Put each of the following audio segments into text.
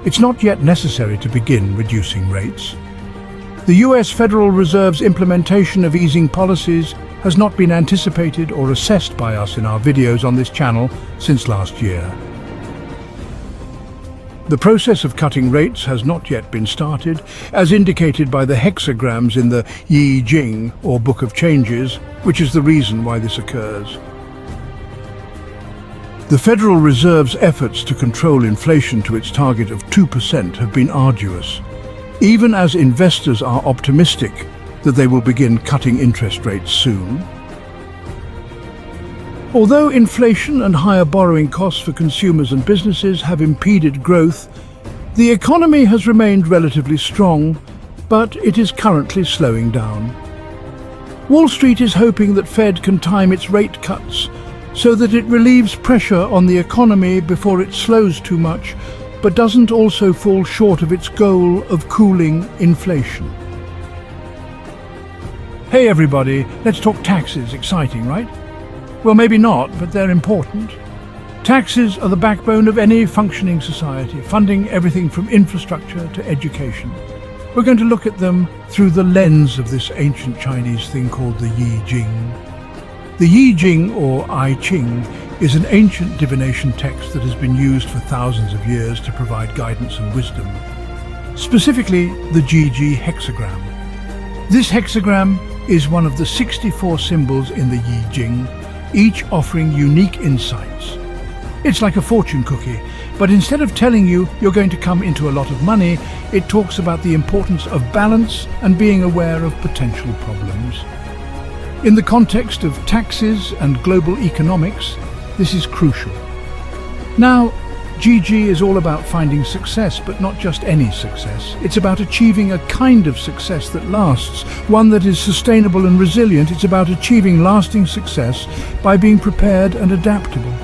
it's not yet necessary to begin reducing rates. The US Federal Reserve's implementation of easing policies has not been anticipated or assessed by us in our videos on this channel since last year. The process of cutting rates has not yet been started, as indicated by the hexagrams in the Yi-Jing, or Book of Changes, which is the reason why this occurs. The Federal Reserve's efforts to control inflation to its target of 2% have been arduous, even as investors are optimistic that they will begin cutting interest rates soon. Although inflation and higher borrowing costs for consumers and businesses have impeded growth, the economy has remained relatively strong, but it is currently slowing down. Wall Street is hoping that Fed can time its rate cuts so that it relieves pressure on the economy before it slows too much, but doesn't also fall short of its goal of cooling inflation. Hey everybody, let's talk taxes. Exciting, right? Well, maybe not, but they're important. Taxes are the backbone of any functioning society, funding everything from infrastructure to education. We're going to look at them through the lens of this ancient Chinese thing called the Yi-Jing. The Yi-Jing, or I-Ching, is an ancient divination text that has been used for thousands of years to provide guidance and wisdom. Specifically, the GG hexagram. This hexagram is one of the 64 symbols in the Yi-Jing, each offering unique insights. It's like a fortune cookie, but instead of telling you you're going to come into a lot of money, it talks about the importance of balance and being aware of potential problems. In the context of taxes and global economics, this is crucial. Now, GG is all about finding success, but not just any success. It's about achieving a kind of success that lasts, one that is sustainable and resilient. It's about achieving lasting success by being prepared and adaptable.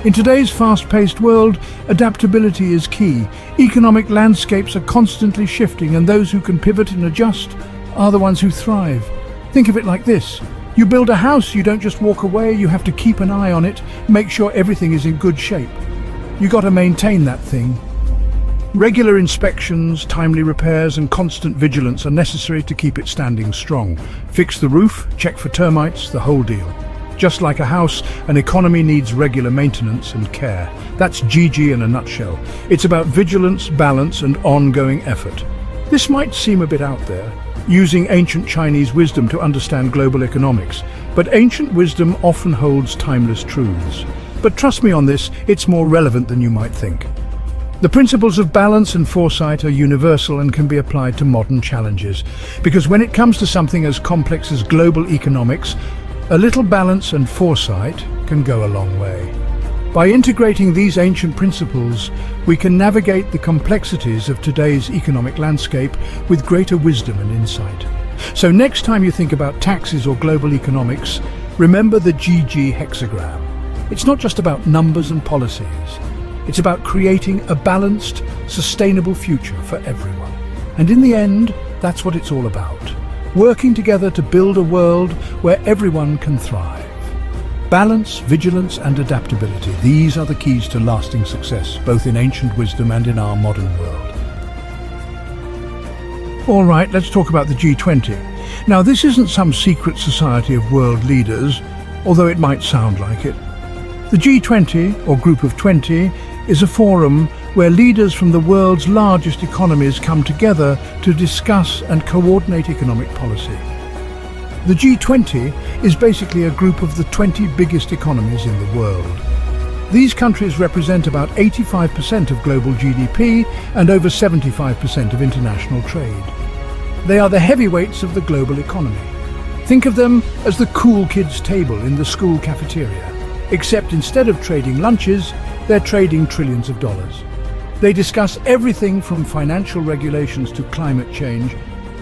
In today's fast-paced world, adaptability is key. Economic landscapes are constantly shifting, and those who can pivot and adjust are the ones who thrive. Think of it like this. You build a house, you don't just walk away, you have to keep an eye on it, make sure everything is in good shape. You got to maintain that thing. Regular inspections, timely repairs and constant vigilance are necessary to keep it standing strong. Fix the roof, check for termites, the whole deal. Just like a house, an economy needs regular maintenance and care. That's GG in a nutshell. It's about vigilance, balance and ongoing effort. This might seem a bit out there, using ancient Chinese wisdom to understand global economics, but ancient wisdom often holds timeless truths. But trust me on this, it's more relevant than you might think. The principles of balance and foresight are universal and can be applied to modern challenges, because when it comes to something as complex as global economics, a little balance and foresight can go a long way. By integrating these ancient principles, we can navigate the complexities of today's economic landscape with greater wisdom and insight. So next time you think about taxes or global economics, remember the GG hexagram. It's not just about numbers and policies. It's about creating a balanced, sustainable future for everyone. And in the end, that's what it's all about. Working together to build a world where everyone can thrive. Balance, vigilance and adaptability. These are the keys to lasting success, both in ancient wisdom and in our modern world. All right, let's talk about the G20. Now, this isn't some secret society of world leaders, although it might sound like it. The G20, or Group of 20, is a forum where leaders from the world's largest economies come together to discuss and coordinate economic policy. The G20 is basically a group of the 20 biggest economies in the world. These countries represent about 85% of global GDP and over 75% of international trade. They are the heavyweights of the global economy. Think of them as the cool kids' table in the school cafeteria. Except instead of trading lunches, they're trading trillions of dollars. They discuss everything from financial regulations to climate change,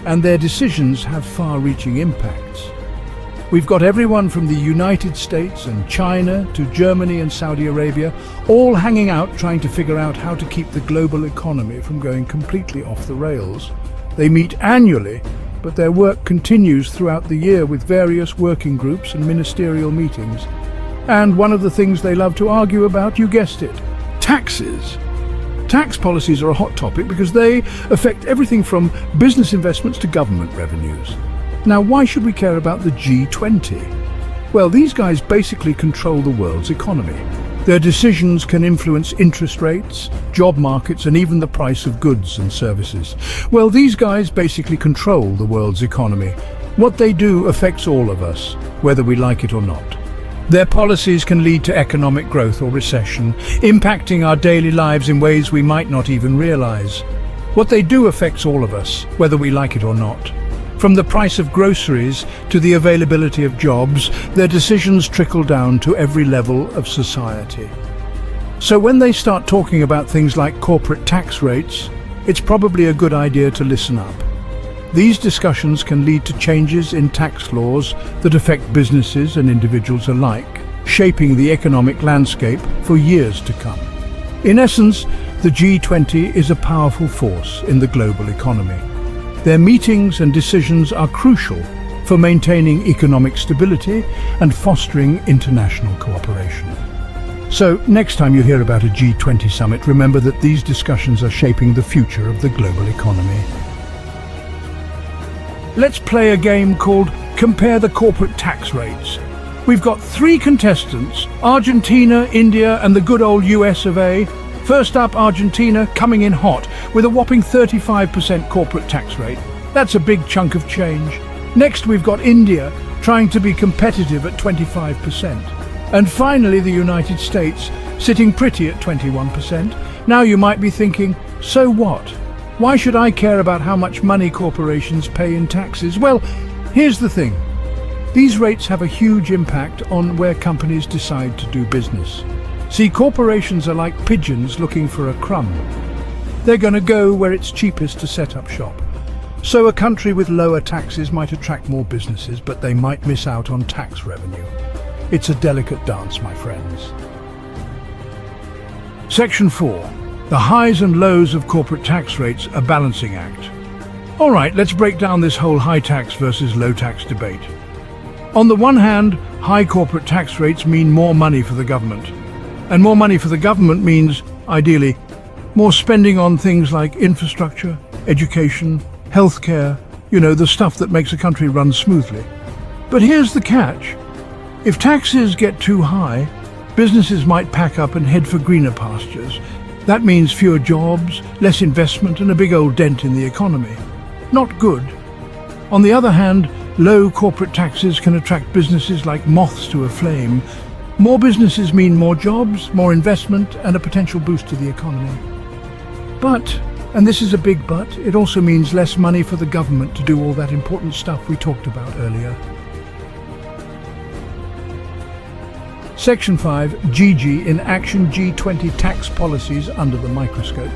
and their decisions have far-reaching impacts. We've got everyone from the United States and China to Germany and Saudi Arabia, all hanging out trying to figure out how to keep the global economy from going completely off the rails. They meet annually, but their work continues throughout the year with various working groups and ministerial meetings. And one of the things they love to argue about, you guessed it, taxes. Tax policies are a hot topic because they affect everything from business investments to government revenues. Now, why should we care about the G20? Well, these guys basically control the world's economy. Their decisions can influence interest rates, job markets, and even the price of goods and services. Well, these guys basically control the world's economy. What they do affects all of us, whether we like it or not. Their policies can lead to economic growth or recession, impacting our daily lives in ways we might not even realize. What they do affects all of us, whether we like it or not. From the price of groceries to the availability of jobs, their decisions trickle down to every level of society. So when they start talking about things like corporate tax rates, it's probably a good idea to listen up. These discussions can lead to changes in tax laws that affect businesses and individuals alike, shaping the economic landscape for years to come. In essence, the G20 is a powerful force in the global economy. Their meetings and decisions are crucial for maintaining economic stability and fostering international cooperation. So, next time you hear about a G20 summit, remember that these discussions are shaping the future of the global economy. Let's play a game called Compare the Corporate Tax Rates. We've got 3 contestants, Argentina, India, and the good old US of A. First up, Argentina, coming in hot, with a whopping 35% corporate tax rate. That's a big chunk of change. Next, we've got India, trying to be competitive at 25%. And finally, the United States, sitting pretty at 21%. Now you might be thinking, so what? Why should I care about how much money corporations pay in taxes? Well, here's the thing. These rates have a huge impact on where companies decide to do business. See, corporations are like pigeons looking for a crumb. They're going to go where it's cheapest to set up shop. So a country with lower taxes might attract more businesses, but they might miss out on tax revenue. It's a delicate dance, my friends. Section 4. The highs and lows of corporate tax rates, a balancing act. All right, let's break down this whole high tax versus low tax debate. On the one hand, high corporate tax rates mean more money for the government. And more money for the government means, ideally, more spending on things like infrastructure, education, healthcare, the stuff that makes a country run smoothly. But here's the catch. If taxes get too high, businesses might pack up and head for greener pastures. That means fewer jobs, less investment, and a big old dent in the economy. Not good. On the other hand, low corporate taxes can attract businesses like moths to a flame. More businesses mean more jobs, more investment, and a potential boost to the economy. But, and this is a big but, it also means less money for the government to do all that important stuff we talked about earlier. Section 5, GG in Action, G20 Tax Policies under the microscope.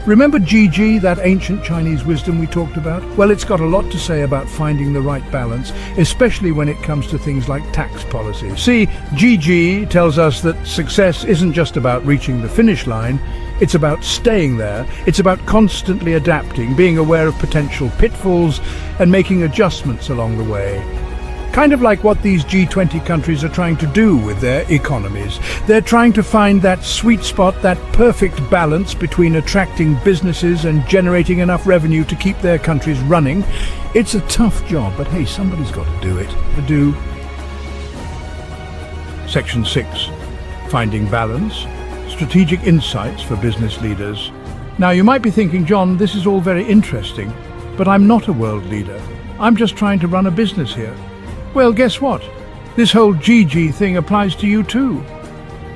Remember GG, that ancient Chinese wisdom we talked about? Well, it's got a lot to say about finding the right balance, especially when it comes to things like tax policy. See, GG tells us that success isn't just about reaching the finish line, it's about staying there. It's about constantly adapting, being aware of potential pitfalls, and making adjustments along the way. Kind of like what these G20 countries are trying to do with their economies. They're trying to find that sweet spot, that perfect balance between attracting businesses and generating enough revenue to keep their countries running. It's a tough job, but hey, somebody's got to do it. Section 6. Finding balance. Strategic insights for business leaders. Now, you might be thinking, John, this is all very interesting, but I'm not a world leader. I'm just trying to run a business here. Well, guess what? This whole GG thing applies to you too.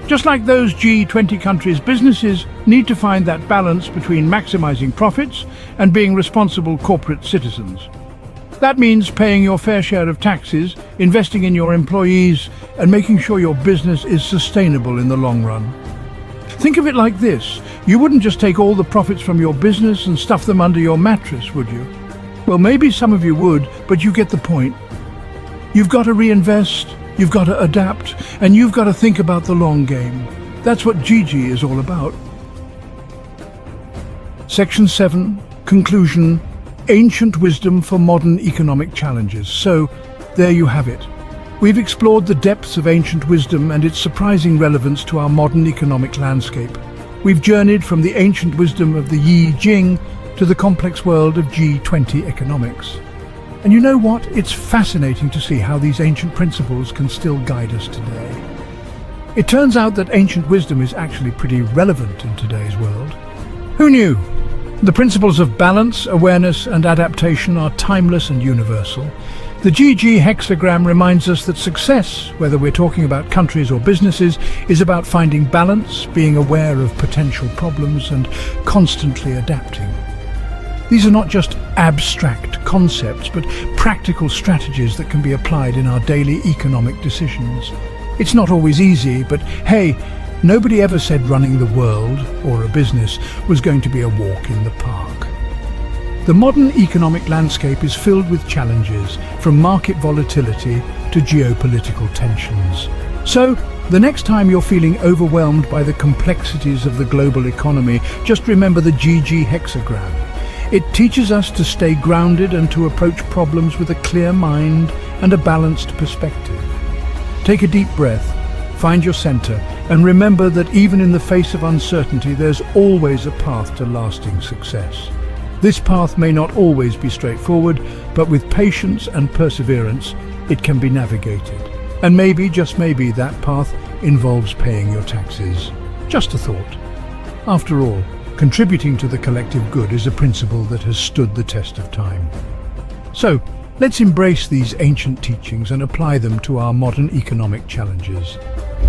Just like those G20 countries, businesses need to find that balance between maximizing profits and being responsible corporate citizens. That means paying your fair share of taxes, investing in your employees, and making sure your business is sustainable in the long run. Think of it like this. You wouldn't just take all the profits from your business and stuff them under your mattress, would you? Well, maybe some of you would, but you get the point. You've got to reinvest, you've got to adapt, and you've got to think about the long game. That's what GG is all about. Section 7, Conclusion, Ancient Wisdom for Modern Economic Challenges. So, there you have it. We've explored the depths of ancient wisdom and its surprising relevance to our modern economic landscape. We've journeyed from the ancient wisdom of the Yi-Jing to the complex world of G20 economics. And you know what? It's fascinating to see how these ancient principles can still guide us today. It turns out that ancient wisdom is actually pretty relevant in today's world. Who knew? The principles of balance, awareness and adaptation are timeless and universal. The GG hexagram reminds us that success, whether we're talking about countries or businesses, is about finding balance, being aware of potential problems and constantly adapting. These are not just abstract concepts, but practical strategies that can be applied in our daily economic decisions. It's not always easy, but hey, nobody ever said running the world or a business was going to be a walk in the park. The modern economic landscape is filled with challenges, from market volatility to geopolitical tensions. So, the next time you're feeling overwhelmed by the complexities of the global economy, just remember the GG hexagram. It teaches us to stay grounded and to approach problems with a clear mind and a balanced perspective. Take a deep breath, find your center, and remember that even in the face of uncertainty, there's always a path to lasting success. This path may not always be straightforward, but with patience and perseverance, it can be navigated. And maybe, just maybe, that path involves paying your taxes. Just a thought. After all, contributing to the collective good is a principle that has stood the test of time. So, let's embrace these ancient teachings and apply them to our modern economic challenges.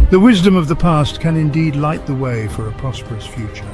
The wisdom of the past can indeed light the way for a prosperous future.